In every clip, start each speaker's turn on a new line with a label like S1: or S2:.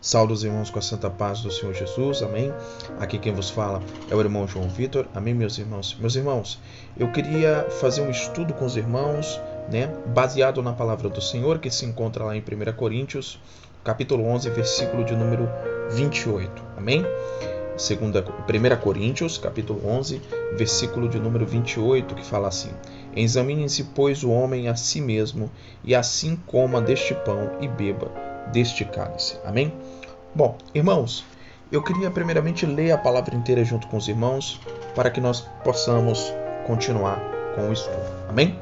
S1: Saúde os irmãos com a santa paz do Senhor Jesus, amém? Aqui quem vos fala é o irmão João Vitor, amém, meus irmãos? Meus irmãos, eu queria fazer um estudo com os irmãos, baseado na palavra do Senhor, que se encontra lá em 1 Coríntios, capítulo 11, versículo de número 28, amém? 1 Coríntios, capítulo 11, versículo de número 28, que fala assim: Examine-se, pois, o homem a si mesmo, e assim coma deste pão e beba deste cálice. Amém? Bom, irmãos, eu queria primeiramente ler a palavra inteira junto com os irmãos, para que nós possamos continuar com o estudo. Amém?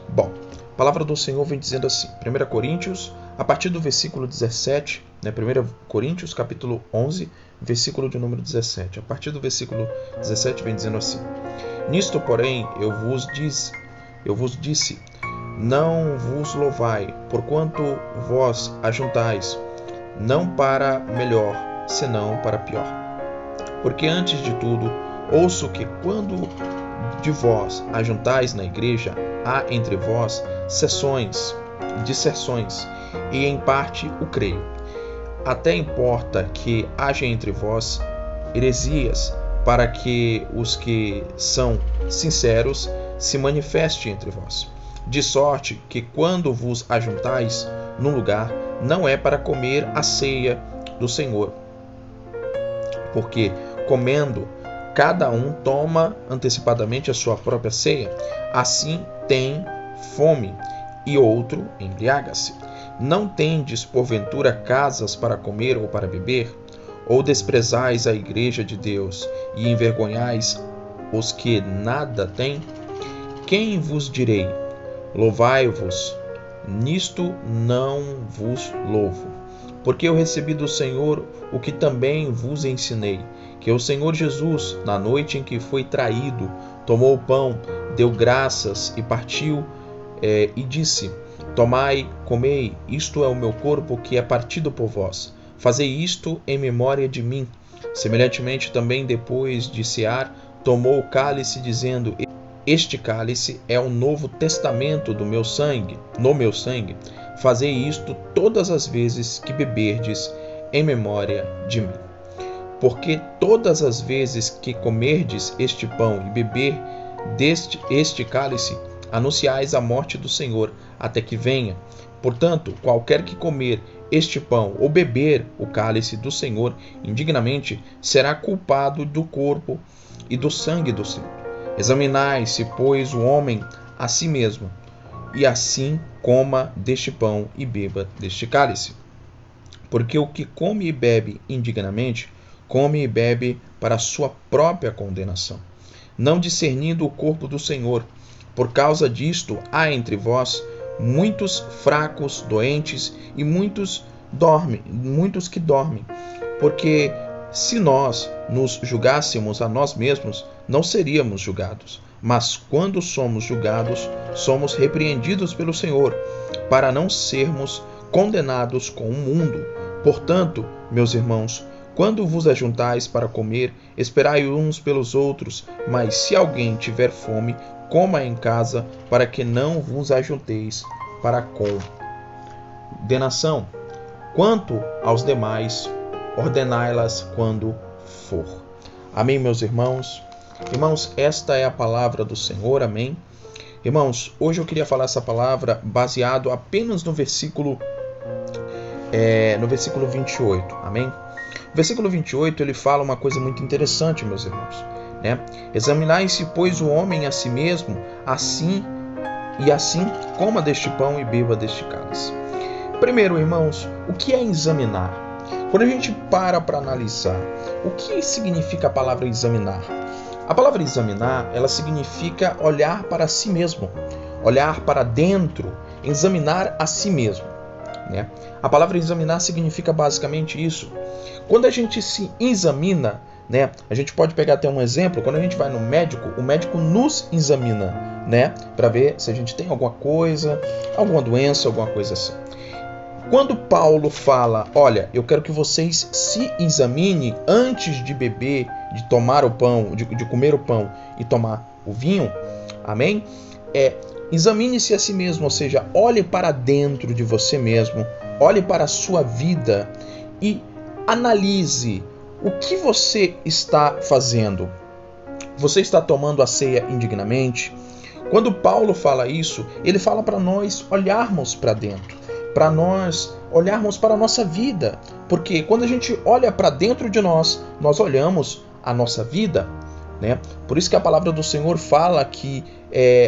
S1: Bom, a palavra do Senhor vem dizendo assim, 1 Coríntios, a partir do versículo 17, 1 Coríntios, capítulo 11, versículo de número 17. A partir do versículo 17 vem dizendo assim: Nisto, porém, eu vos disse, não vos louvai, porquanto vós ajuntais, não para melhor, senão para pior. Porque antes de tudo, ouço que quando de vós ajuntais na igreja, há entre vós disserções, e em parte o creio. Até importa que haja entre vós heresias, para que os que são sinceros se manifestem entre vós. De sorte que quando vos ajuntais num lugar, não é para comer a ceia do Senhor. Porque, comendo, cada um toma antecipadamente a sua própria ceia, assim tem fome, e outro embriaga-se. Não tendes, porventura, casas para comer ou para beber? Ou desprezais a igreja de Deus e envergonhais os que nada têm? Quem vos direi? Louvai-vos, nisto não vos louvo. Porque eu recebi do Senhor o que também vos ensinei, que o Senhor Jesus, na noite em que foi traído, tomou o pão, deu graças e partiu, e disse: Tomai, comei, isto é o meu corpo que é partido por vós. Fazei isto em memória de mim. Semelhantemente também, depois de cear, tomou o cálice, dizendo: Este cálice é o novo testamento no meu sangue. Fazei isto todas as vezes que beberdes, em memória de mim. Porque todas as vezes que comerdes este pão e beber este cálice, anunciais a morte do Senhor, até que venha. Portanto, qualquer que comer este pão ou beber o cálice do Senhor indignamente, será culpado do corpo e do sangue do Senhor. Examinai-se, pois, o homem a si mesmo, e assim coma deste pão e beba deste cálice. Porque o que come e bebe indignamente, come e bebe para a sua própria condenação, não discernindo o corpo do Senhor. Por causa disto, há entre vós muitos fracos, doentes, e muitos que dormem. Porque se nós nos julgássemos a nós mesmos, não seríamos julgados. Mas quando somos julgados, somos repreendidos pelo Senhor, para não sermos condenados com o mundo. Portanto, meus irmãos, quando vos ajuntais para comer, esperai uns pelos outros, mas se alguém tiver fome, coma em casa, para que não vos ajunteis para condenação. Quanto aos demais, ordenai-las quando for. Amém, meus irmãos? Irmãos, esta é a palavra do Senhor, amém? Irmãos, hoje eu queria falar essa palavra baseado apenas no versículo 28, amém? O versículo 28, ele fala uma coisa muito interessante, meus irmãos. Examinai-se, pois, o homem a si mesmo, assim coma deste pão e beba deste cálice. Primeiro, irmãos, o que é examinar? Quando a gente para analisar, o que significa a palavra examinar? A palavra examinar, ela significa olhar para si mesmo, olhar para dentro, examinar a si mesmo. A palavra examinar significa basicamente isso. Quando a gente se examina, a gente pode pegar até um exemplo, quando a gente vai no médico, o médico nos examina, para ver se a gente tem alguma coisa, alguma doença, alguma coisa assim. Quando Paulo fala, olha, eu quero que vocês se examinem antes de beber, de tomar o pão, de comer o pão e tomar o vinho, amém? Examine-se a si mesmo, ou seja, olhe para dentro de você mesmo, olhe para a sua vida e analise o que você está fazendo. Você está tomando a ceia indignamente? Quando Paulo fala isso, ele fala para nós olharmos para dentro, para nós olharmos para a nossa vida. Porque quando a gente olha para dentro de nós, nós olhamos a nossa vida, né? Por isso que a palavra do Senhor fala que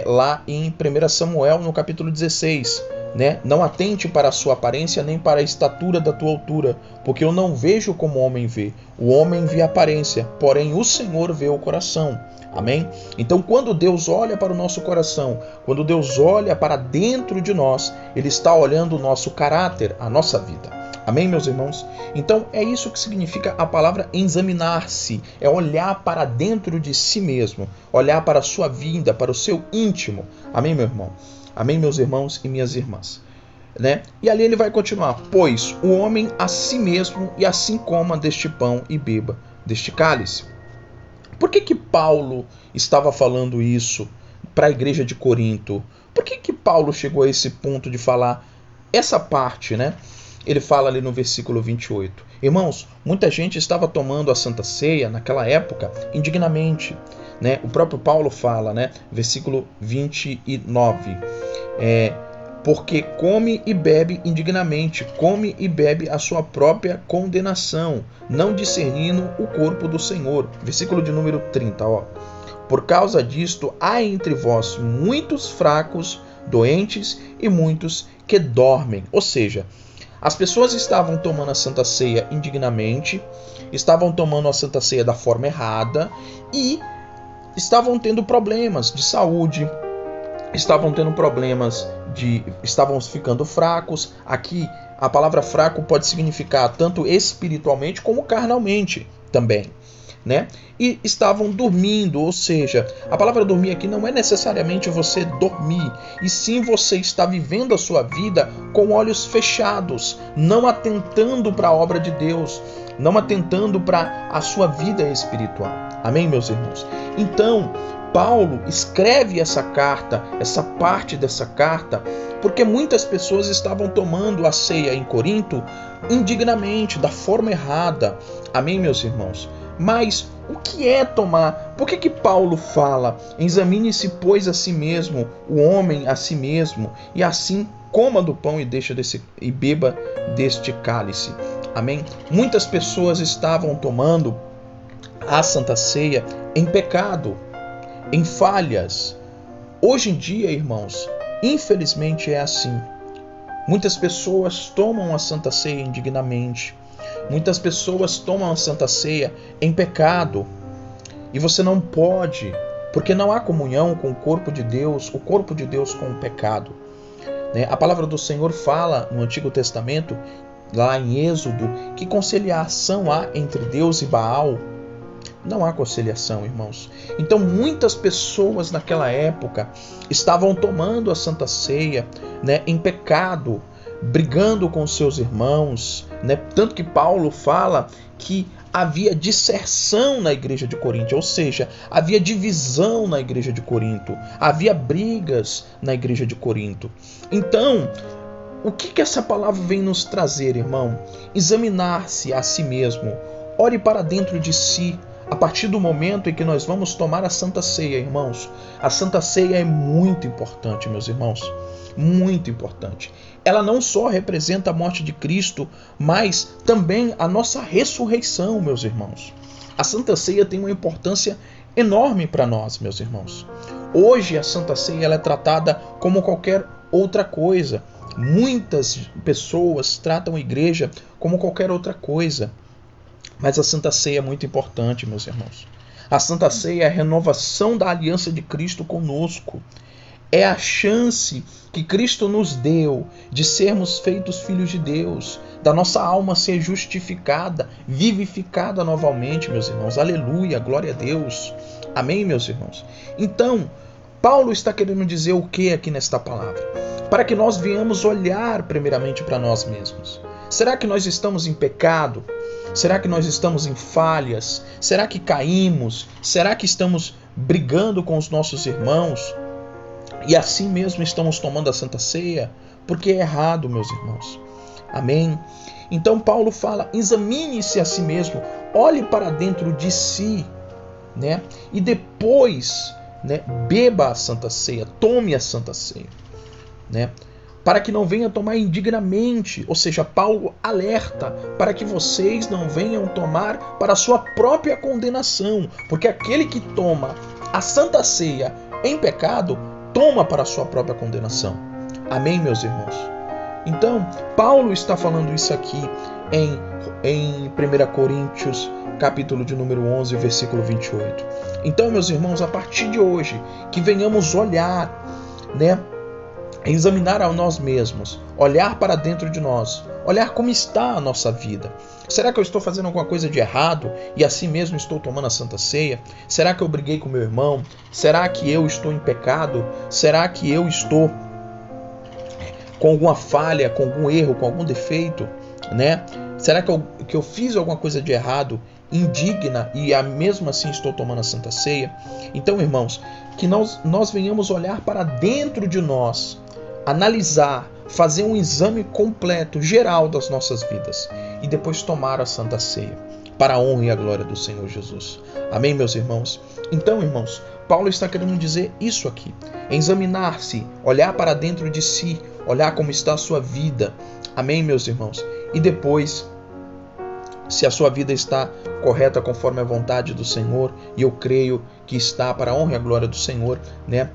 S1: lá em 1 Samuel, no capítulo 16, né? Não atente para a sua aparência, nem para a estatura da tua altura, porque eu não vejo como o homem vê. O homem vê a aparência, porém o Senhor vê o coração. Amém? Então, quando Deus olha para o nosso coração, quando Deus olha para dentro de nós, Ele está olhando o nosso caráter, a nossa vida. Amém, meus irmãos? Então, é isso que significa a palavra examinar-se. É olhar para dentro de si mesmo, olhar para a sua vida, para o seu íntimo. Amém, meu irmão? Amém, meus irmãos e minhas irmãs? Né? E ali ele vai continuar. Pois o homem a si mesmo, e assim coma deste pão e beba deste cálice. Por que Paulo estava falando isso para a igreja de Corinto? Por que Paulo chegou a esse ponto de falar essa parte, né? Ele fala ali no versículo 28. Irmãos, muita gente estava tomando a Santa Ceia naquela época indignamente, né? O próprio Paulo fala, né? Versículo 29. Porque come e bebe indignamente, come e bebe a sua própria condenação, não discernindo o corpo do Senhor. Versículo de número 30, ó. Por causa disto, há entre vós muitos fracos, doentes e muitos que dormem. Ou seja, as pessoas estavam tomando a Santa Ceia indignamente, estavam tomando a Santa Ceia da forma errada e estavam tendo problemas de saúde, estavam tendo problemas estavam ficando fracos. Aqui a palavra fraco pode significar tanto espiritualmente como carnalmente também, né? E estavam dormindo, ou seja, a palavra dormir aqui não é necessariamente você dormir, e sim você está vivendo a sua vida com olhos fechados, não atentando para a obra de Deus, não atentando para a sua vida espiritual. Amém, meus irmãos? Então, Paulo escreve essa carta, essa parte dessa carta, porque muitas pessoas estavam tomando a ceia em Corinto indignamente, da forma errada. Amém, meus irmãos? Mas o que é tomar? Por que Paulo fala? Examine-se, pois, a si mesmo, o homem a si mesmo, e assim coma do pão e beba deste cálice. Amém? Muitas pessoas estavam tomando a Santa Ceia em pecado, em falhas. Hoje em dia, irmãos, infelizmente é assim. Muitas pessoas tomam a Santa Ceia indignamente. Muitas pessoas tomam a Santa Ceia em pecado. E você não pode, porque não há comunhão com o corpo de Deus com o pecado. A palavra do Senhor fala no Antigo Testamento, lá em Êxodo, que conciliação há entre Deus e Baal. Não há conciliação, irmãos. Então muitas pessoas naquela época estavam tomando a Santa Ceia, em pecado, brigando com seus irmãos, Tanto que Paulo fala que havia disserção na igreja de Corinto, ou seja, havia divisão na igreja de Corinto, havia brigas na igreja de Corinto. Então, o que essa palavra vem nos trazer, irmão? Examinar-se a si mesmo. Ore para dentro de si. A partir do momento em que nós vamos tomar a Santa Ceia, irmãos, a Santa Ceia é muito importante, meus irmãos, muito importante. Ela não só representa a morte de Cristo, mas também a nossa ressurreição, meus irmãos. A Santa Ceia tem uma importância enorme para nós, meus irmãos. Hoje a Santa Ceia ela é tratada como qualquer outra coisa. Muitas pessoas tratam a igreja como qualquer outra coisa. Mas a Santa Ceia é muito importante, meus irmãos. A Santa Ceia é a renovação da aliança de Cristo conosco. É a chance que Cristo nos deu de sermos feitos filhos de Deus, da nossa alma ser justificada, vivificada novamente, meus irmãos. Aleluia, glória a Deus. Amém, meus irmãos? Então, Paulo está querendo dizer o que aqui nesta palavra? Para que nós venhamos olhar primeiramente para nós mesmos. Será que nós estamos em pecado? Será que nós estamos em falhas? Será que caímos? Será que estamos brigando com os nossos irmãos? E assim mesmo estamos tomando a Santa Ceia? Porque é errado, meus irmãos. Amém? Então Paulo fala, examine-se a si mesmo, olhe para dentro de si, né? E depois, né, beba a Santa Ceia, tome a Santa Ceia, né? Para que não venha tomar indignamente, ou seja, Paulo alerta para que vocês não venham tomar para a sua própria condenação, porque aquele que toma a Santa Ceia em pecado, toma para a sua própria condenação. Amém, meus irmãos? Então, Paulo está falando isso aqui em 1 Coríntios, capítulo de número 11, versículo 28. Então, meus irmãos, a partir de hoje, que venhamos olhar, né, examinar a nós mesmos, olhar para dentro de nós, olhar como está a nossa vida. Será que eu estou fazendo alguma coisa de errado e assim mesmo estou tomando a Santa Ceia? Será que eu briguei com meu irmão? Será que eu estou em pecado? Será que eu estou com alguma falha, com algum erro, com algum defeito, né? Será que eu fiz alguma coisa de errado, indigna, e mesmo assim estou tomando a Santa Ceia? Então, irmãos, que nós venhamos olhar para dentro de nós, analisar, fazer um exame completo, geral das nossas vidas e depois tomar a Santa Ceia, para a honra e a glória do Senhor Jesus. Amém, meus irmãos? Então, irmãos, Paulo está querendo dizer isso aqui, examinar-se, olhar para dentro de si, olhar como está a sua vida. Amém, meus irmãos? E depois, se a sua vida está correta conforme a vontade do Senhor, e eu creio que está para a honra e a glória do Senhor, né?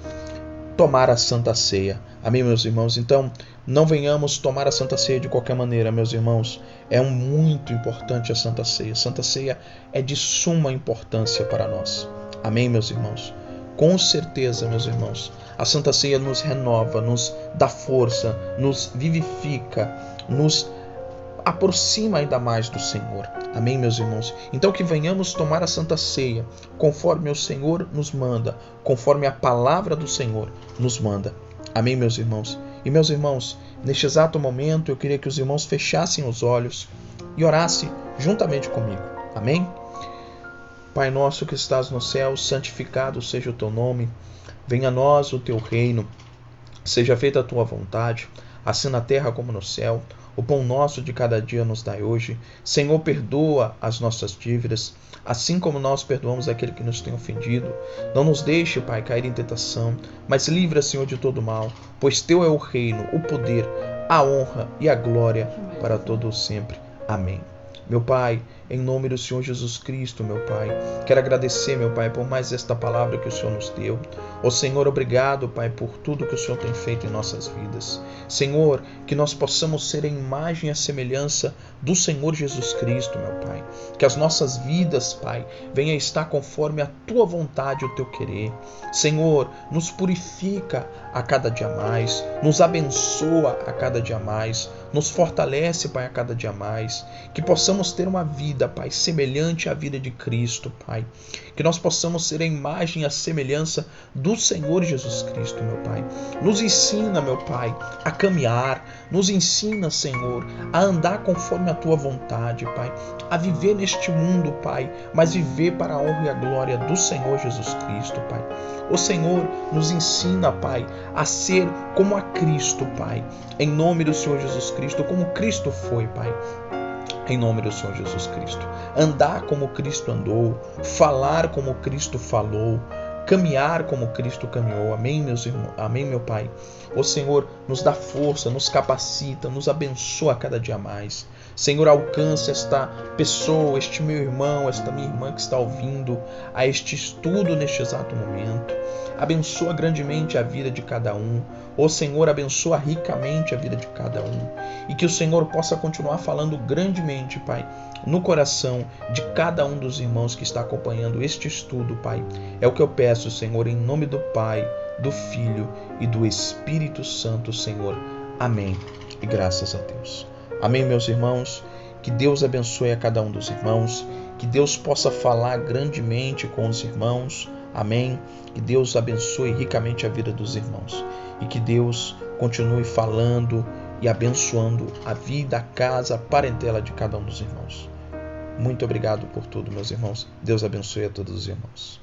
S1: Tomar a Santa Ceia. Amém, meus irmãos? Então, não venhamos tomar a Santa Ceia de qualquer maneira, meus irmãos. É muito importante a Santa Ceia. A Santa Ceia é de suma importância para nós. Amém, meus irmãos? Com certeza, meus irmãos, a Santa Ceia nos renova, nos dá força, nos vivifica, nos aproxima ainda mais do Senhor. Amém, meus irmãos? Então que venhamos tomar a Santa Ceia conforme o Senhor nos manda, conforme a palavra do Senhor nos manda. Amém, meus irmãos? E meus irmãos, neste exato momento eu queria que os irmãos fechassem os olhos e orassem juntamente comigo. Amém? Pai nosso que estás no céu, santificado seja o teu nome. Venha a nós o teu reino. Seja feita a tua vontade, assim na terra como no céu. O pão nosso de cada dia nos dai hoje. Senhor, perdoa as nossas dívidas, assim como nós perdoamos aquele que nos tem ofendido. Não nos deixe, Pai, cair em tentação, mas livra, Senhor, de todo mal, pois teu é o reino, o poder, a honra e a glória para todo sempre. Amém. Meu Pai, em nome do Senhor Jesus Cristo, meu Pai, quero agradecer, meu Pai, por mais esta palavra que o Senhor nos deu. Ó Senhor, obrigado, Pai, por tudo que o Senhor tem feito em nossas vidas. Senhor, que nós possamos ser a imagem e a semelhança do Senhor Jesus Cristo, meu Pai. Que as nossas vidas, Pai, venham a estar conforme a Tua vontade e o Teu querer. Senhor, nos purifica a cada dia mais, nos abençoa a cada dia mais, nos fortalece, Pai, a cada dia mais. Que possamos ter uma vida, Pai, semelhante à vida de Cristo, Pai. Que nós possamos ser a imagem e a semelhança do Senhor Jesus Cristo, meu Pai. Nos ensina, meu Pai, a caminhar. Nos ensina, Senhor, a andar conforme a Tua vontade, Pai. A viver neste mundo, Pai, mas viver para a honra e a glória do Senhor Jesus Cristo, Pai. O Senhor nos ensina, Pai, a ser como a Cristo, Pai. Em nome do Senhor Jesus Cristo, como Cristo foi, Pai. Em nome do Senhor Jesus Cristo. Andar como Cristo andou, falar como Cristo falou, caminhar como Cristo caminhou. Amém, meus irmãos? Amém, meu Pai? O Senhor nos dá força, nos capacita, nos abençoa cada dia mais. Senhor, alcance esta pessoa, este meu irmão, esta minha irmã que está ouvindo a este estudo neste exato momento. Abençoa grandemente a vida de cada um. Ó Senhor, abençoa ricamente a vida de cada um. E que o Senhor possa continuar falando grandemente, Pai, no coração de cada um dos irmãos que está acompanhando este estudo, Pai. É o que eu peço, Senhor, em nome do Pai, do Filho e do Espírito Santo, Senhor. Amém. E graças a Deus. Amém, meus irmãos. Que Deus abençoe a cada um dos irmãos. Que Deus possa falar grandemente com os irmãos. Amém. Que Deus abençoe ricamente a vida dos irmãos. E que Deus continue falando e abençoando a vida, a casa, a parentela de cada um dos irmãos. Muito obrigado por tudo, meus irmãos. Deus abençoe a todos os irmãos.